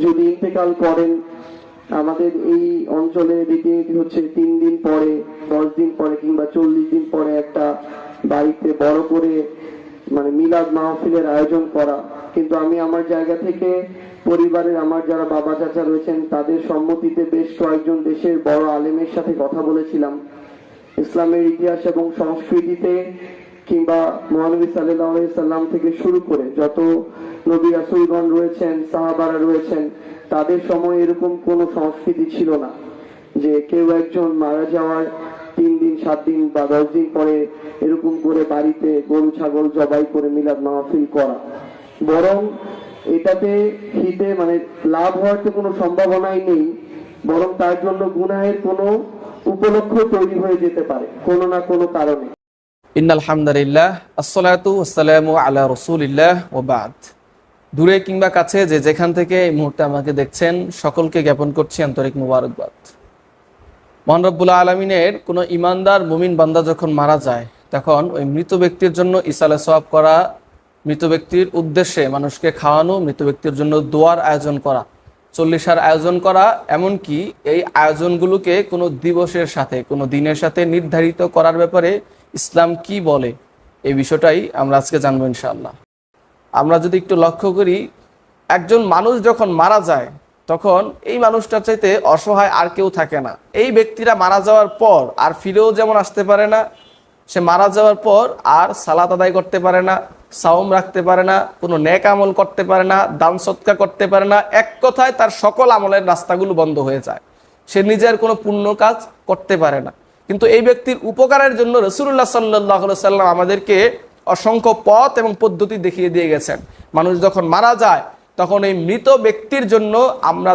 যদি ইন্তেকাল করেন, আমাদের এই অঞ্চলে রীতিনীতি হচ্ছে 3 দিন পরে, 10 দিন পরে কিংবা 40 দিন পরে একটা বাড়িতে বড় করে মানে মিলাদ মাহফিলের আয়োজন করা। কিন্তু আমি আমার জায়গা থেকে পরিবারের আমার যারা বাবা চাচা রয়েছেন তাদের সম্মতিতে বেশ কয়েকজন দেশের বড় আলেমের সাথে কথা বলেছিলাম। ইসলামের ইতিহাস এবং সংস্কৃতিতে কিংবা মহানবী সাল্লাল্লাহু আলাইহি সাল্লাম থেকে শুরু করে যত নবী রাসূলগণ রয়েছেন, সাহাবারা রয়েছেন, তাদের সময় এরকম কোনো সংস্কৃতি ছিল না যে কেউ একজন মারা যাওয়ার 3 দিন 7 দিন বা 10 দিন পরে এরকম করে বাড়িতে গরু ছাগল জবাই করে মিলাদ মাহফিল করা। বরং এটাতে হিতে মানে লাভ হওয়ার তো কোনো সম্ভাবনাই নেই, বরং তার জন্য গুনাহের কোনো উপলক্ষ তৈরি হয়ে যেতে পারে কোনো না কোনো কারণে। ইন্নাল হামদুলিল্লাহ, আসসালাতু ওয়াসসালামু আলা রাসূলিল্লাহ ওয়া বা'দ। দূরে কিংবা কাছে যে যেখান থেকে এই মুহূর্তে আমাকে দেখছেন সকলকে জ্ঞাপন করছি আন্তরিক মুবারকবাদ। মহান রব্বুল আলামিনের কোনো ইমানদার মুমিন বান্দা যখন মারা যায় তখন ওই মৃত ব্যক্তির জন্য ইসালে সওয়াব করা, মৃত ব্যক্তির উদ্দেশ্যে মানুষকে খাওয়ানো, মৃত ব্যক্তির জন্য দোয়ার আয়োজন করা, চল্লিশার আয়োজন করা, এমনকি এই আয়োজনগুলোকে কোনো দিবসের সাথে কোনো দিনের সাথে নির্ধারিত করার ব্যাপারে ইসলাম কি বলে এই বিষয়টাই আমরা আজকে জানবো ইনশাআল্লাহ। আমরা যদি একটু লক্ষ্য করি, একজন মানুষ যখন মারা যায় তখন এই মানুষটার চাইতে অসহায় আর কেউ থাকে না। এই ব্যক্তিরা মারা যাওয়ার পর আর ফিরেও যেমন আসতে পারে না, সে মারা যাওয়ার পর আর সালাত আদায় করতে পারে না, সাওম রাখতে পারে না, কোনো নেক আমল করতে পারে না, দান সদকা করতে পারে না। এক কথায় তার সকল আমলের রাস্তাগুলো বন্ধ হয়ে যায়, সে নিজের কোনো পুণ্য কাজ করতে পারে না। কিন্তু এই ব্যক্তির উপকারের জন্য রাসূলুল্লাহ সাল্লাল্লাহু আলাইহি সাল্লাম আমাদেরকে অসংখ্য পথ এবং পদ্ধতি দেখিয়ে দিয়ে গেছেন। মানুষ যখন মারা যায় তখন এই মৃত ব্যক্তির জন্য আমরা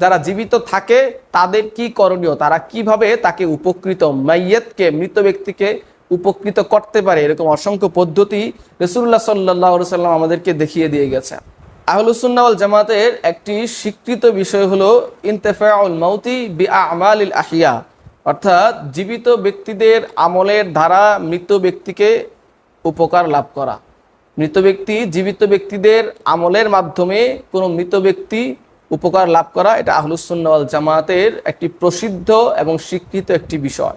যারা জীবিত থাকে তাদের কি করণীয়, তারা কিভাবে তাকে উপকৃত, মাইয়াতকে, মৃত ব্যক্তিকে উপকৃত করতে পারে, এরকম অসংখ্য পদ্ধতি রাসূলুল্লাহ সাল্লাল্লাহু আলাইহি সাল্লাম আমাদেরকে দেখিয়ে দিয়ে গেছেন। আহলুস সুন্নাহ ওয়াল জামাতের একটি স্বীকৃত বিষয় হলো ইনতিফাউল মাউতি বিআমালিল আহিয়া, অর্থাৎ জীবিত ব্যক্তিদের আমলের দ্বারা মৃত ব্যক্তিকে উপকার লাভ করা। মৃত ব্যক্তি জীবিত ব্যক্তিদের আমলের মাধ্যমে কোনো মৃত ব্যক্তি উপকার লাভ করা, এটা আহলুস সুন্নাহ ওয়াল জামাতের একটি প্রসিদ্ধ এবং স্বীকৃত একটি বিষয়।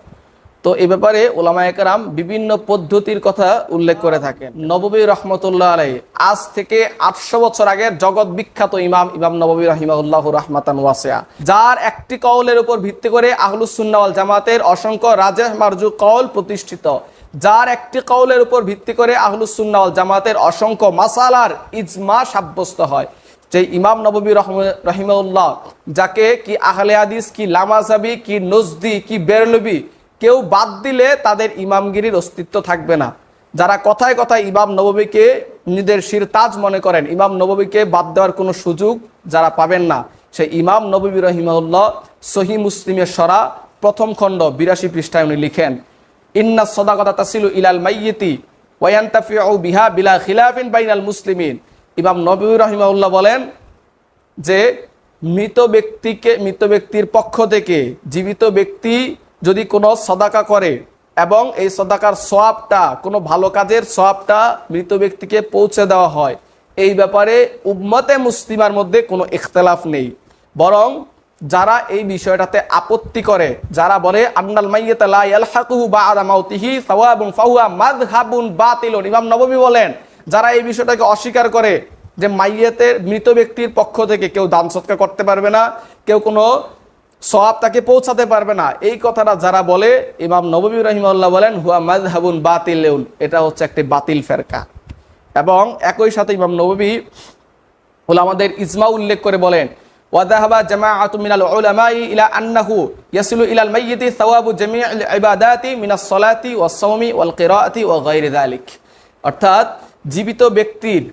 তো এ ব্যাপারে উলামায়ে কেরাম বিভিন্ন পদ্ধতির কথা উল্লেখ করে থাকেন। নববী রহমতুল্লাহ আলাইহি আজ থেকে 800 বছর আগের জগৎ বিখ্যাত ইমাম নববী রাহিমাহুল্লাহু রাহমাতান ওয়াসিয়া, যার একটি কওলের উপর ভিত্তি করে আহলুস সুন্নাহ ওয়াল জামাতের অসংখ্য রাজেহ মারজু কওল প্রতিষ্ঠিত, যার একটি কওলের উপর ভিত্তি করে আহলুস সুন্নাহ ওয়াল জামাতের অসংখ্য মাসালার ইজমা সাব্যস্ত হয়। যে ইমাম নববী রাহিমাহুল্লাহ, যাকে কি আহলে হাদিস, কি লামাযাবি, কি নজদি, কি বেরলভি কেউ বাদ দিলে তাদের ইমামগিরির অস্তিত্ব থাকবে না। যারা কথায় কথায় ইমাম নববীকে নিজেদের সিরতাজ মনে করেন, ইমাম নববীকে বাদ দেওয়ার কোনো সুযোগ যারা পাবেন না, সেই ইমাম নববী রাহিমাহুল্লাহ সহিহ মুসলিমের সরা প্রথম খণ্ড 82 পৃষ্ঠায় উনি লিখেন, ইন্না সাদাকাতা তাসিলু ইলাল মাইয়িতি ওয়া ইয়ানতাফিউ বিহা বিলা খিলাফিন বাইনাল মুসলিমিন। ইমাম নববী রাহিমাহুল্লাহ বলেন যে মৃত ব্যক্তির পক্ষ থেকে জীবিত ব্যক্তি যদি কোনো সদাকা করে এবং এই সদাকার সওয়াবটা, কোনো ভালো কাজের সওয়াবটা মৃত ব্যক্তিকে পৌঁছে দেওয়া হয়, এই ব্যাপারে উম্মতে মুসলিমার মধ্যে কোনো ইখতিলাফ নেই। বরং যারা এই বিষয়টাতে আপত্তি করে, যারা বলে আন্নাল মাইয়াতা লা ইয়ালহাকুহু বা'দা মাউতিহি সাওয়াবুন ফাহুয়া মাযহাবুন বাতিলুন, ইমাম নববী বলেন যারা এই বিষয়টাকে অস্বীকার করে যে মাইয়াতের মৃত ব্যক্তির পক্ষ থেকে কেউ দান সদকা করতে পারবে না, কেউ কোনো সওয়াব তাকে পৌঁছাতে পারবে না, এই কথাটা যারা বলে ইমাম নববী রাহিমাহুল্লাহ বলেন হুয়া মাযহাবুন বাতিলুন, এটা হচ্ছে একটি বাতিল ফেরকা। এবং একই সাথে ইমাম নববী উলামাদের ইজমা উল্লেখ করে বলেন ওয়া যাহাবা জামাআতুম মিনাল উলামাই ইলা আন্নাহু ইয়াসিলু ইলাল মাইয়িতি সাওয়াবু জামিউল ইবাদাতি মিনাস সালাতি ওয়াস সাওমি ওয়াল কিরাআতি ওয়া গায়রি যালিক, অর্থাৎ জীবিত ব্যক্তির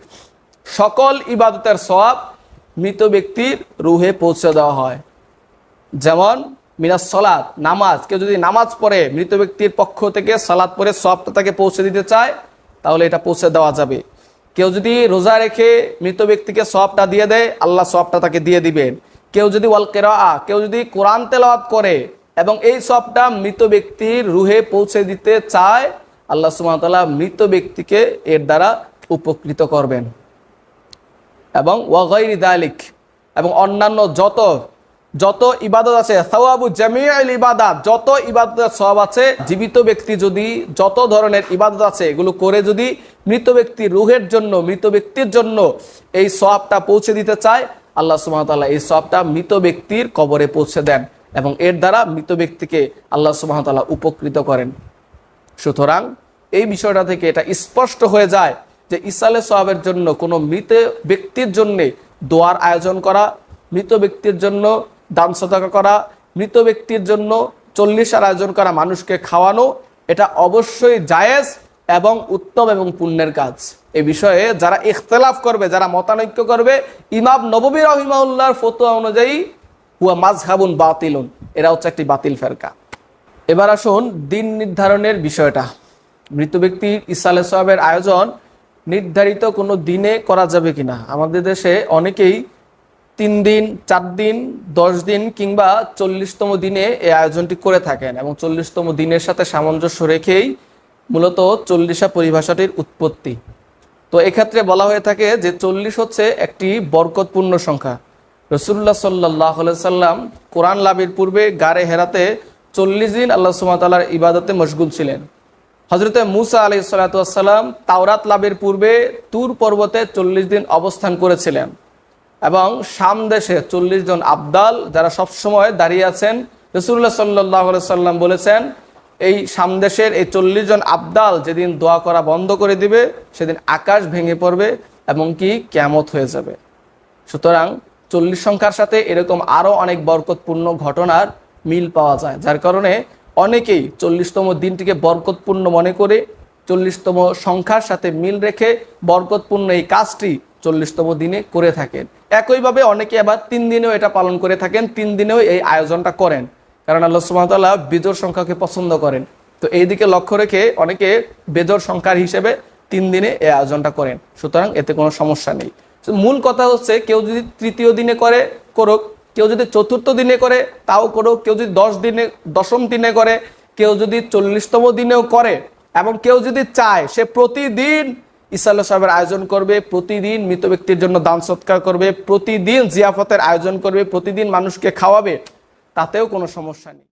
সকল ইবাদতের সওয়াব মৃত ব্যক্তির রুহে পৌঁছে দেওয়া হয়। যেমন মিনাস সালাত, নামাজ, কেউ যদি নামাজ পড়ে মৃত ব্যক্তির পক্ষ থেকে সালাত পড়ে সওয়াবটা তাকে পৌঁছে দিতে চায় তাহলে এটা পৌঁছে দেওয়া যাবে। কেউ যদি রোজা রেখে মৃত ব্যক্তিকে সওয়াবটা দিয়ে দেয়, আল্লাহ সওয়াবটা তাকে দিয়ে দিবেন। কেউ যদি ওয়াল কিরাআ, কেউ যদি কোরআন তেলাওয়াত করে এবং এই সওয়াবটা মৃত ব্যক্তির রুহে পৌঁছে দিতে চায়, আল্লাহ সুবহানাহু ওয়া তাআলা মৃত ব্যক্তিকে এর দ্বারা উপকৃত করবেন। এবং ওয়া গায়রি যালিক, এবং অন্যান্য যত যত ইবাদত আছে, সাওয়াবু জামিউল ইবাদাত, যত ইবাদতের সওয়াব আছে, জীবিত ব্যক্তি যদি যত ধরনের ইবাদত আছে এগুলো করে যদি মৃত ব্যক্তির রুহের জন্য, মৃত ব্যক্তির জন্য এই সওয়াবটা পৌঁছে দিতে চায়, আল্লাহ সুবহানাহু ওয়া তাআলা এই সওয়াবটা মৃত ব্যক্তির কবরে পৌঁছে দেন এবং এর দ্বারা মৃত ব্যক্তিকে আল্লাহ সুবহানাহু ওয়া তাআলা উপকৃত করেন। সুতরাং এই বিষয়টা থেকে এটা স্পষ্ট হয়ে যায় যে ইসালে সওয়াবের জন্য কোনো মৃত ব্যক্তির জন্য দোয়ার আয়োজন করা, মৃত ব্যক্তির জন্য দান সদকা করা, মৃত ব্যক্তির জন্য 40 আয়োজন করা, মানুষকে খাওয়ানো, এটা অবশ্যই জায়েজ এবং উত্তম এবং পুণ্যের কাজ। এই বিষয়ে যারা ইখতিলাফ করবে, যারা মতানৈক্য করবে, ইমাম নববী রাহিমাহুল্লাহর ফতোয়া অনুযায়ী হুয়া মাযহাবুন বাতিলুন, এরা হচ্ছে একটি বাতিল ফেরকা। এবার আসুন দিন নির্ধারণের বিষয়টা। মৃত ব্যক্তির ইসালে সওয়াবের আয়োজন নির্ধারিত কোনো দিনে করা যাবে কিনা। আমাদের দেশে অনেকেই 3 দিন, 4 দিন, 10 দিন কিংবা 40তম দিনে এই আয়োজনটি করে থাকেন এবং 40তম দিনের সাথে সামঞ্জস্য রেখেই মূলত 40 পরিভাষাটির উৎপত্তি। তো এক্ষেত্রে বলা হয়ে থাকে যে 40 হচ্ছে একটি বরকতপূর্ণ সংখ্যা। রাসূলুল্লাহ সাল্লাল্লাহু আলাইহি সাল্লাম কোরআন লাভের পূর্বে গারে হেরাতে 40 দিন আল্লাহ সুবহানাহু ওয়া তাআলার ইবাদতে মশগুল ছিলেন। হযরতে মূসা আলাইহিস সালাতু ওয়াস সালাম তাওরাত লাভের পূর্বে তুর পর্বতে 40 দিন অবস্থান করেছিলেন এবং শাম দেশে 40 জন আবদাল যারা সবসময় দাঁড়িয়ে আছেন, রাসূলুল্লাহ সাল্লাল্লাহু আলাইহি সাল্লাম বলেছেন এই শাম দেশের এই 40 জন আবদাল যেদিন দোয়া করা বন্ধ করে দিবে সেদিন আকাশ ভেঙে পড়বে এবং কি কিয়ামত হয়ে যাবে। সুতরাং 40 সংখ্যার সাথে এরকম আরও অনেক বরকতপূর্ণ ঘটনার মিল পাওয়া যায়, যার কারণে অনেকেই 40তম দিনটিকে বরকতপূর্ণ মনে করে 40তম সংখ্যার সাথে মিল রেখে বরকতপূর্ণ এই কাজটি 40তম দিনে করে থাকেন। একইভাবে অনেকে আবার 3 দিনেও এটা পালন করে থাকেন, 3 দিনেও এই আয়োজনটা করেন, কারণ আল্লাহ সুবহানাহু ওয়া তাআলা বিজোড় সংখ্যাকে পছন্দ করেন। তো এই দিকে লক্ষ্য রেখে অনেকে বেজোড় সংখ্যার হিসেবে 3 দিনে এই আয়োজনটা করেন। সুতরাং এতে কোনো সমস্যা নেই। মূল কথা হচ্ছে কেউ যদি 3য় দিনে করে করুক, কেউ যদি 4র্থ দিনে করে তাও করুক, কেউ যদি 10ম দিনে করে, কেউ যদি 40তম দিনেও করে এবং কেউ যদি চায় সে প্রতিদিন ইসালে সওয়াবের আয়োজন করবে, প্রতিদিন মৃত ব্যক্তির জন্য দান সৎকার করবে, প্রতিদিন জিয়াফতের আয়োজন করবে, প্রতিদিন মানুষকে খাওয়াবে, তাতেও কোনো সমস্যা নেই।